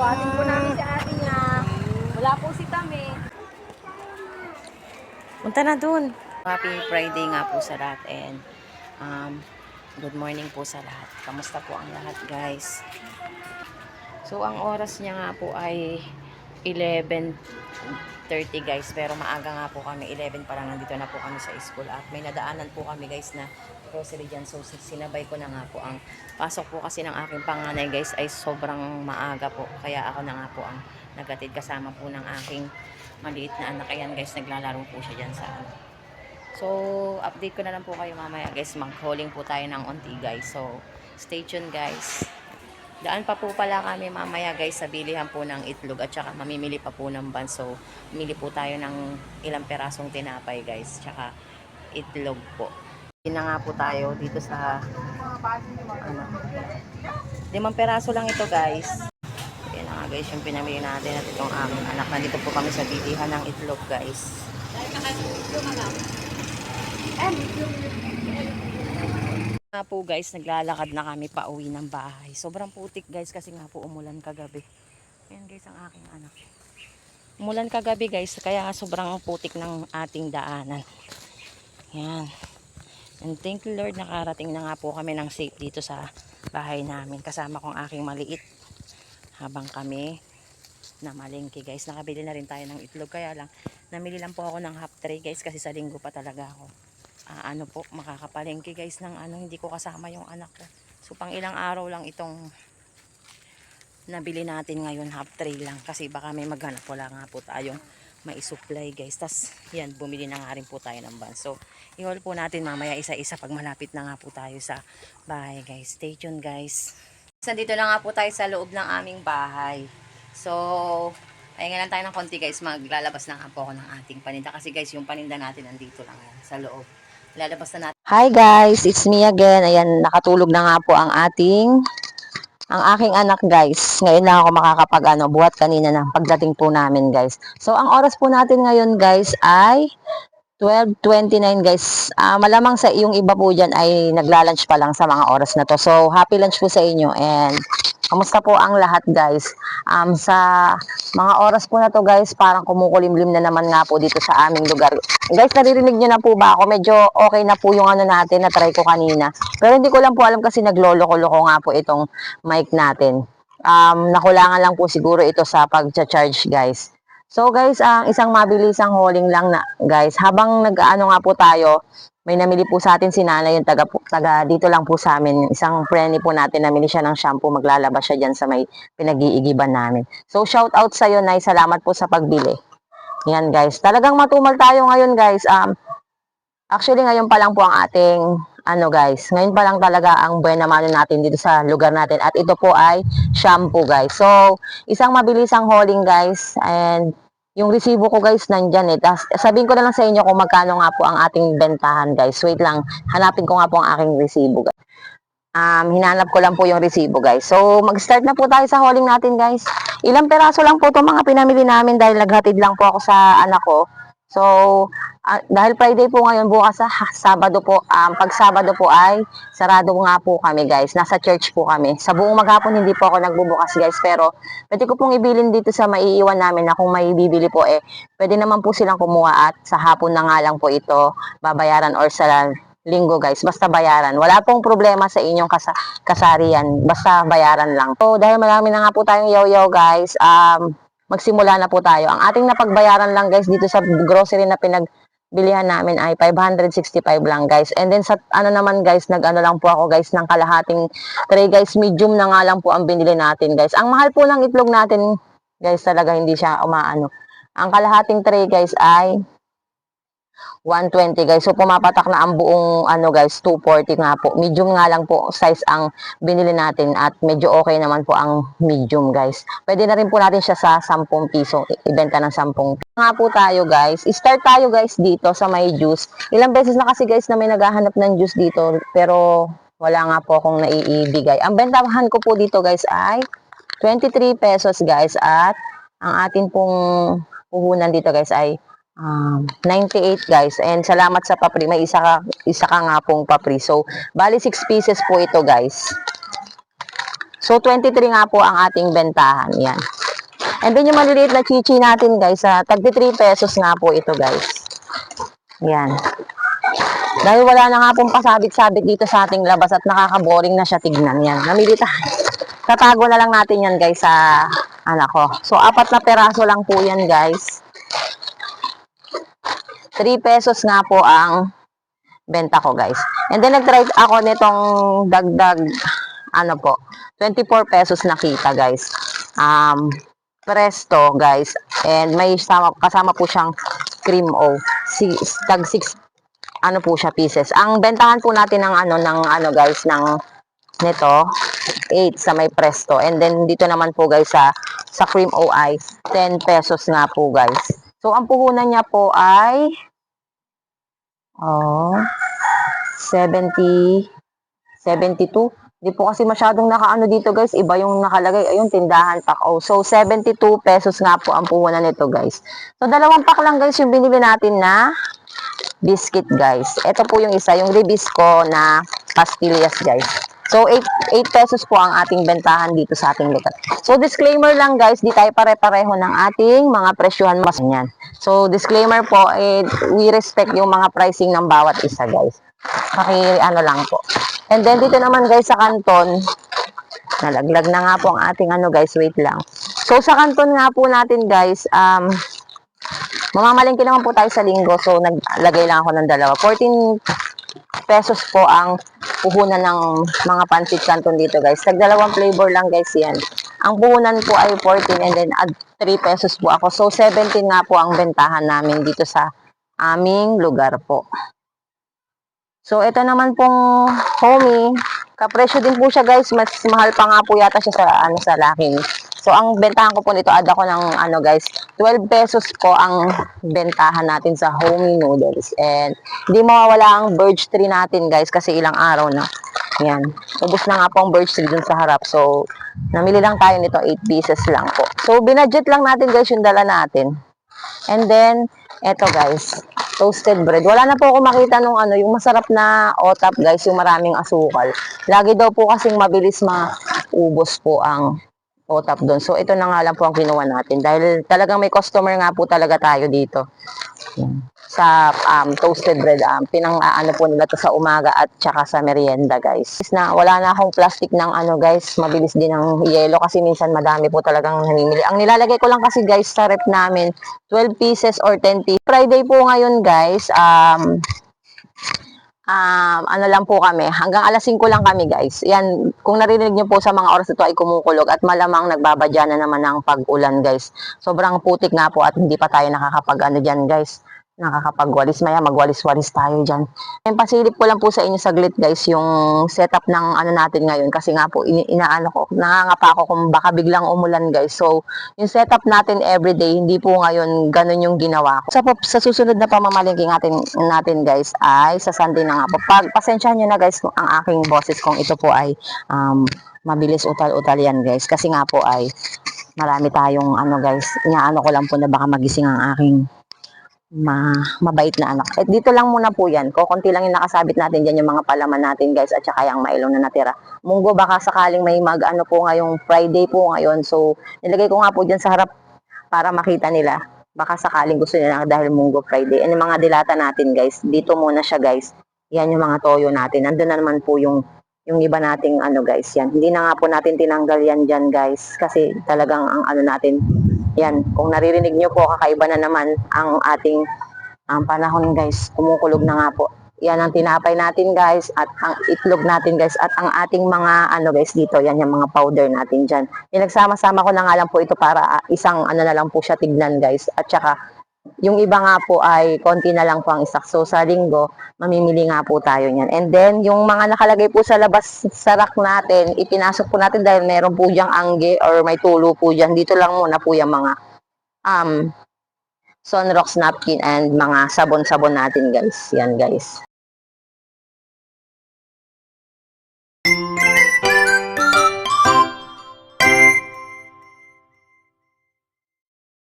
Atin po namin si ate niya. Wala po si Tami. Punta na dun. Happy Friday nga po sa lahat and good morning po sa lahat. Kamusta po ang lahat, guys? So, ang oras niya nga po ay 11:30, guys. Pero maaga nga po kami. 11 pa lang nandito na po kami sa school. At may nadaanan po kami, guys, na grocery dyan. So, sinabay ko na nga po. Ang pasok po kasi ng aking panganay, guys, ay sobrang maaga po. Kaya ako na nga po ang nagatid kasama po ng aking maliit na anak. Ayan, guys, naglalaro po siya dyan sa ano. So, update ko na lang po kayo mamaya, guys. Mag-hauling po tayo ng unti, guys. So, stay tuned, guys. Daan pa po pala kami mamaya, guys, sa bilihan po ng itlog at saka mamimili pa po ng ban. So, mili po tayo ng ilang perasong tinapay, guys, tsaka itlog po. Hindi na nga po tayo dito sa ano, 5 peraso lang ito, guys. Yan na nga, guys, yung pinamili natin at itong aming anak. Nandito po kami sa bilihan ng itlog, guys. Nga po, guys, naglalakad na kami pa uwi ng bahay. Sobrang putik, guys, kasi nga po umulan kagabi. Ayan, guys, ang aking anak. Umulan kagabi, guys, kaya sobrang putik ng ating daanan. Ayan. And thank you, Lord, nakarating na nga po kami ng safe dito sa bahay namin. Kasama kong aking maliit. Habang kami na malengke, guys. Nakabili na rin tayo ng itlog. Kaya lang, namili lang po ako ng half tray, guys, kasi sa linggo pa talaga ako. Ano po, makakapalengke, guys, ng ano, hindi ko kasama yung anak ko. So, pang ilang araw lang itong nabili natin ngayon, half tray lang. Kasi baka may maghanap, wala nga po tayong mai-supply, guys. Tas, yan, bumili na nga rin po tayo ng ban. So, i-haul po natin mamaya isa-isa pag malapit na nga po tayo sa bahay, guys. Stay tuned, guys. Nandito na nga po tayo sa loob ng aming bahay. So, pahinga lang tayo ng konti, guys. Maglalabas na nga po ako ng ating paninda. Kasi, guys, yung paninda natin nandito lang yan, sa loob. Lalabas na natin. Hi, guys. It's me again. Ayan, nakatulog na nga po ang aking anak, guys. Ngayon lang ako buhat kanina na pagdating po namin, guys. So, ang oras po natin ngayon, guys, ay 12:29, guys. Malamang sa yung iba po dyan ay nagla-lunch pa lang sa mga oras na to. So, happy lunch po sa inyo. And, kamusta po ang lahat, guys? Sa mga oras po na to, guys, parang kumukulimlim na naman nga po dito sa aming lugar. Guys, naririnig nyo na po ba ako? Medyo okay na po yung ano natin, na-try ko kanina. Pero hindi ko lang po alam kasi naglolo-loko nga po itong mic natin. Nakulangan lang po siguro ito sa pag-charge, guys. So, guys, ang isang mabilisang hauling lang na, guys. Habang nag-ano nga po tayo, may namili po sa atin si Nanay, yung taga dito lang po sa amin. Isang friendly po natin, namili siya ng shampoo, maglalaba siya dyan sa may pinag-iigiban namin. So, shout out sa iyo, Nay. Salamat po sa pagbili. Yan, guys. Talagang matumal tayo ngayon, guys. Actually, ngayon pa lang po ang ating, ano, guys. Ngayon pa lang talaga ang buena mano natin dito sa lugar natin. At ito po ay shampoo, guys. So, isang mabilisang hauling, guys. And, yung resibo ko, guys, nandyan eh. Sabihin ko na lang sa inyo kung magkano nga po ang ating bentahan, guys. Wait lang. Hanapin ko nga po ang aking resibo, guys. Hinanap ko lang po yung resibo, guys. So, mag-start na po tayo sa hauling natin, guys. Ilang peraso lang po itong mga pinamili namin dahil naghatid lang po ako sa anak ko. So, dahil Friday po ngayon, bukas sa Sabado po, pag Sabado po ay sarado nga po kami, guys. Nasa church po kami. Sa buong maghapon hindi po ako nagbubukas, guys. Pero pwede ko pong ibilin dito sa maiiwan namin na kung may bibili po pwede naman po silang kumuha at sa hapon na nga lang po ito babayaran or sa linggo, guys. Basta bayaran. Wala pong problema sa inyong kasarian. Basta bayaran lang. So, dahil marami na nga po tayong yaw-yaw, guys, magsimula na po tayo. Ang ating napagbayaran lang, guys, dito sa grocery na pinagbilihan namin ay 565 lang, guys. And then sa ano naman, guys, nag-ano lang po ako, guys, ng kalahating tray, guys. Medium na nga lang po ang binili natin, guys. Ang mahal po ng itlog natin, guys, talaga hindi siya umaano. Ang kalahating tray, guys, ay 120, guys. So, pumapatak na ang buong, ano, guys, 240 nga po. Medium nga lang po size ang binili natin at medyo okay naman po ang medium, guys. Pwede na rin po natin siya sa 10 piso. Ibenta ng 10 piso. Nga po tayo, guys. Start tayo, guys, dito sa may juice. Ilang beses na kasi, guys, na may naghahanap ng juice dito. Pero, wala nga po akong naiibigay. Ang bentahan ko po dito, guys, ay 23 pesos, guys. At, ang atin pong puhunan dito, guys, ay 98, guys. And salamat sa papri. May isa ka nga pong papri. So, bali 6 pieces po ito, guys. So, 23 nga po ang ating bentahan. Yan. And then yung maliliit na chichi natin guys, tagdi 3 pesos nga po ito guys. Yan. Dahil wala na nga pong pasabit-sabit dito sa ating labas at nakaka-boring na siya tignan. Yan. Namili tayo. Tatago na lang natin yan guys sa anak ko. So, 4 na peraso lang po yan guys. 3 pesos nga po ang benta ko guys. And then nag-try ako nitong dagdag, 24 pesos na kita guys. Presto guys. And may kasama po siyang cream o. Tag 6 po siya pieces. Ang bentahan po natin ng guys ng nito 8 sa may presto. And then dito naman po guys sa cream o ay 10 pesos nga po guys. So ang puhunan niya po ay 72. Hindi po kasi masyadong nakaano dito guys. Iba yung nakalagay. Ayun, tindahan pack. So, 72 pesos nga po ang puhunan nito guys. So, 2 pack lang guys yung binili natin na biscuit guys. Ito po yung isa, yung Ribisco na pastillas guys. So, 8 pesos po ang ating bentahan dito sa ating lugar. So, disclaimer lang guys, di tayo pare-pareho ng ating mga presyuhan mas yan. So, disclaimer po, we respect yung mga pricing ng bawat isa guys. Lang po. And then, dito naman guys sa kanton, nalaglag na nga po ang ating guys, wait lang. So, sa kanton nga po natin guys, mamamalingki naman po tayo sa linggo. So, naglagay lang ako ng 14 pesos po ang puhunan ng mga pancit canton dito guys. Tag-2 flavor lang guys yan. Ang puhunan po ay 14 and then add 3 pesos po ako. So, 17 nga po ang bentahan namin dito sa aming lugar po. So, ito naman pong homie. Kapresyo din po siya guys. Mas mahal pa nga po yata siya sa laking. So, ang bentahan ko po nito, add ako ng guys, 12 pesos po ang bentahan natin sa homie noodles. And, hindi mawawala ang birch tree natin guys kasi ilang araw na. Yan. Ubus na nga po ang birch tree dun sa harap. So, namili lang tayo nito, 8 pieces lang po. So, binudget lang natin guys yung dala natin. And then, eto guys, toasted bread. Wala na po ako makita nung yung masarap na otap guys, yung maraming asukal. Lagi daw po kasing mabilis maubos po ang otap doon. So, ito na nga lang po ang kinuha natin. Dahil talagang may customer nga po talaga tayo dito. Sa toasted bread. Pinang-ano po nila to sa umaga at saka sa merienda guys. Wala na akong plastic ng guys. Mabilis din ang yelo kasi minsan madami po talagang namimili. Ang nilalagay ko lang kasi guys sa rep namin, 12 pieces or 10 pieces. Friday po ngayon guys, lang po kami. Hanggang alas 5 lang kami guys. Yan, kung narinig nyo po sa mga oras ito ay kumukulog at malamang nagbabadya na naman ng pag-ulan guys. Sobrang putik nga po at hindi pa tayo nakakapag dyan guys. Nakakapagwalis. Maya magwalis-walis tayo dyan. And pasilip ko lang po sa inyo saglit guys yung setup ng natin ngayon. Kasi nga po nangangapa ako kung baka biglang umulan guys. So, yung setup natin everyday, hindi po ngayon ganun yung ginawa ko. Sa susunod na pamamalingki natin guys ay sa Sunday na nga po. Pasensyahan nyo na guys ang aking boses kung ito po ay mabilis utal-utal yan guys. Kasi nga po ay marami tayong guys. Inaano ko lang po na baka magising ang aking mabait na anak. At dito lang muna po yan. Konti lang yung nakasabit natin dyan, yung mga palaman natin guys at saka yung mailong na natira. Munggo baka sakaling may po ngayong Friday po ngayon. So, nilagay ko nga po dyan sa harap para makita nila. Baka sakaling gusto nila dahil Munggo Friday. And yung mga dilata natin guys, dito muna siya guys. Yan yung mga toyo natin. Nandun na naman po yung iba nating guys yan. Hindi na nga po natin tinanggal yan dyan guys. Kasi talagang ang natin, yan, kung naririnig nyo po, kakaiba na naman ang ating panahon guys. Kumukulog na nga po. Yan ang tinapay natin guys at ang itlog natin guys at ang ating mga guys dito. Yan yung mga powder natin dyan. Pinagsama-sama ko na nga lang po ito para isang na lang po siya tignan guys. At saka yung iba nga po ay konti na lang po ang isak. So sa linggo, mamimili nga po tayo niyan. And then yung mga nakalagay po sa labas sa rack natin, ipinasok po natin dahil meron po diyang angge or may tulo po diyan. Dito lang muna po yung mga Sunrox napkin and mga sabon-sabon natin guys. Yan guys.